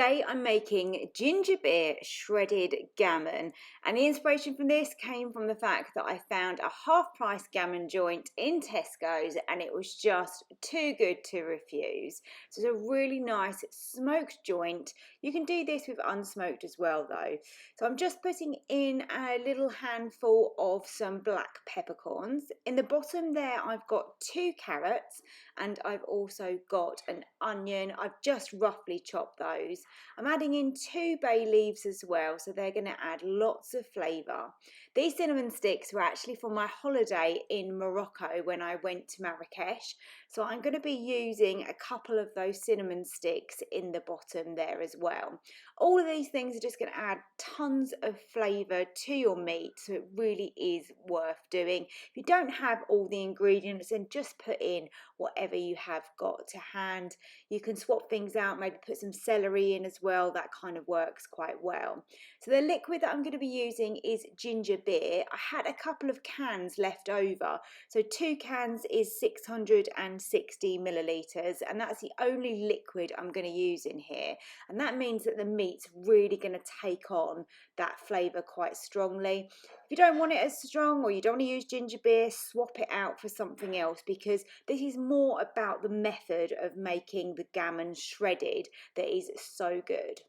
Today I'm making ginger beer shredded gammon, and the inspiration from this came from the fact that I found a half-price gammon joint in Tesco's and it was just too good to refuse. So it's a really nice smoked joint. You can do this with unsmoked as well though. So I'm just putting in a little handful of some black peppercorns. In the bottom there I've got 2 carrots and I've also got an onion. I've just roughly chopped those. I'm adding in 2 bay leaves as well, so they're going to add lots of flavour. These cinnamon sticks were actually from my holiday in Morocco when I went to Marrakesh, so I'm going to be using a couple of those cinnamon sticks in the bottom there as well. All of these things are just going to add tons of flavour to your meat, so it really is worth doing. If you don't have all the ingredients, then just put in whatever you have got to hand. You can swap things out, maybe put some celery in as well. That kind of works quite well. So the liquid that I'm going to be using is ginger beer. I had a couple of cans left over, so 2 cans is 660 millilitres, and that's the only liquid I'm going to use in here, and that means that the meat's really going to take on that flavour quite strongly. If you don't want it as strong, or you don't want to use ginger beer, swap it out for something else, because this is more about the method of making the gammon shredded that is so good.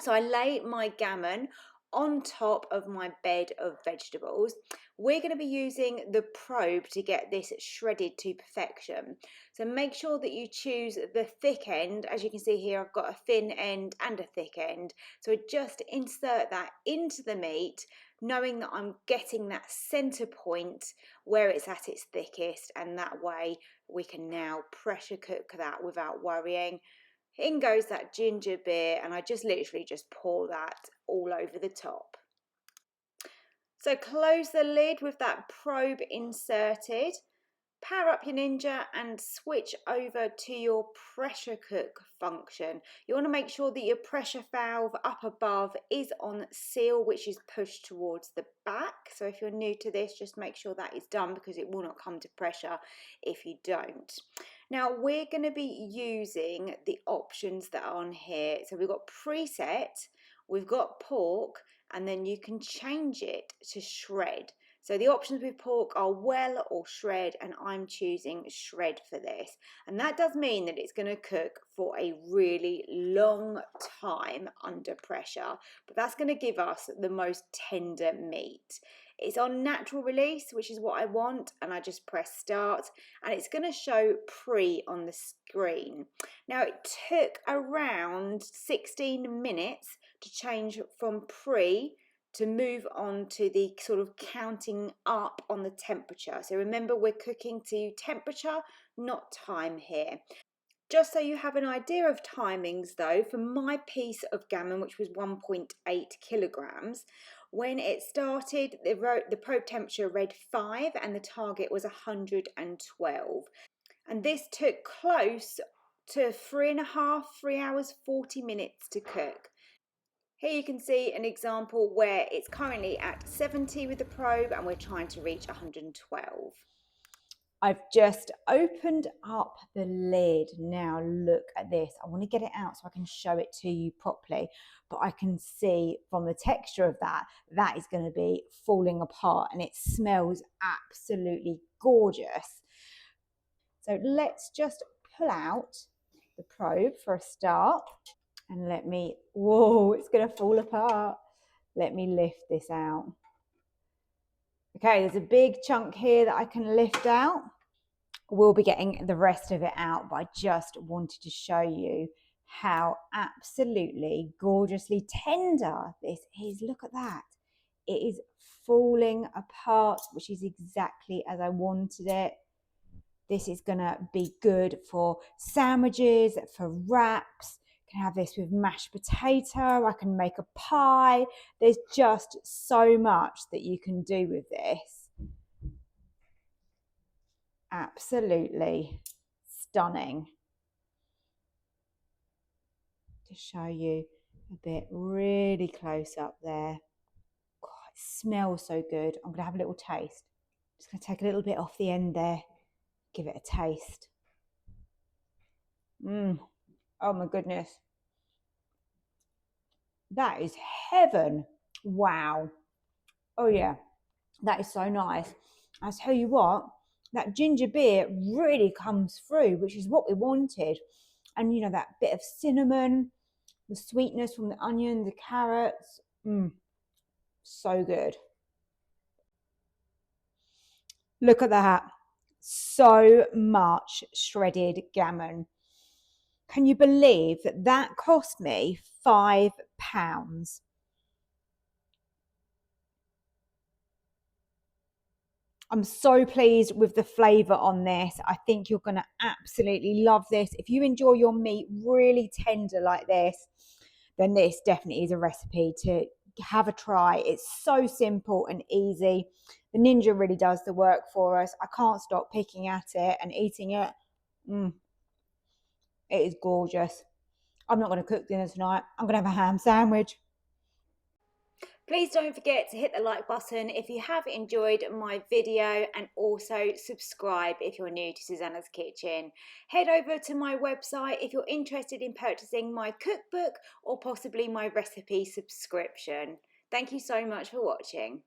So I lay my gammon on top of my bed of vegetables. We're going to be using the probe to get this shredded to perfection. So make sure that you choose the thick end. As you can see here, I've got a thin end and a thick end. So just insert that into the meat, knowing that I'm getting that center point where it's at its thickest, and that way we can now pressure cook that without worrying. In goes that ginger beer, and I just literally just pour that all over the top. So close the lid with that probe inserted. Power up your Ninja and switch over to your pressure cook function. You want to make sure that your pressure valve up above is on seal, which is pushed towards the back. So if you're new to this, just make sure that is done, because it will not come to pressure if you don't. Now we're going to be using the options that are on here. So we've got preset, we've got pork, and then you can change it to shred. So the options with pork are well or shred, and I'm choosing shred for this. And that does mean that it's going to cook for a really long time under pressure, but that's going to give us the most tender meat. It's on natural release, which is what I want, and I just press start, and it's going to show pre on the screen. Now it took around 16 minutes to change from pre to move on to the sort of counting up on the temperature. So remember, we're cooking to temperature, not time here. Just so you have an idea of timings though, for my piece of gammon, which was 1.8 kilograms, when it started, the probe temperature read 5 and the target was 112. And this took close to 3 hours, 40 minutes to cook. Here you can see an example where it's currently at 70 with the probe and we're trying to reach 112. I've just opened up the lid. Now look at this. I want to get it out so I can show it to you properly, but I can see from the texture of that, that is going to be falling apart, and it smells absolutely gorgeous. So let's just pull out the probe for a start. And let me, whoa, it's going to fall apart. Let me lift this out. Okay, there's a big chunk here that I can lift out. We'll be getting the rest of it out, but I just wanted to show you how absolutely gorgeously tender this is. Look at that. It is falling apart, which is exactly as I wanted it. This is going to be good for sandwiches, for wraps. Can have this with mashed potato. I can make a pie. There's just so much that you can do with this. Absolutely stunning. To show you a bit really close up there. God, it smells so good. I'm going to have a little taste. Just going to take a little bit off the end there. Give it a taste. Oh my goodness. That is heaven. Wow. Oh yeah, that is so nice. I tell you what, that ginger beer really comes through, which is what we wanted. And you know, that bit of cinnamon, the sweetness from the onion, the carrots. So good. Look at that. So much shredded gammon. Can you believe that that cost me £5? I'm so pleased with the flavour on this. I think you're going to absolutely love this. If you enjoy your meat really tender like this, then this definitely is a recipe to have a try. It's so simple and easy. The Ninja really does the work for us. I can't stop picking at it and eating it. It is gorgeous. I'm not going to cook dinner tonight. I'm going to have a ham sandwich. Please don't forget to hit the like button if you have enjoyed my video, and also subscribe if you're new to Susannah's Kitchen. Head over to my website if you're interested in purchasing my cookbook or possibly my recipe subscription. Thank you so much for watching.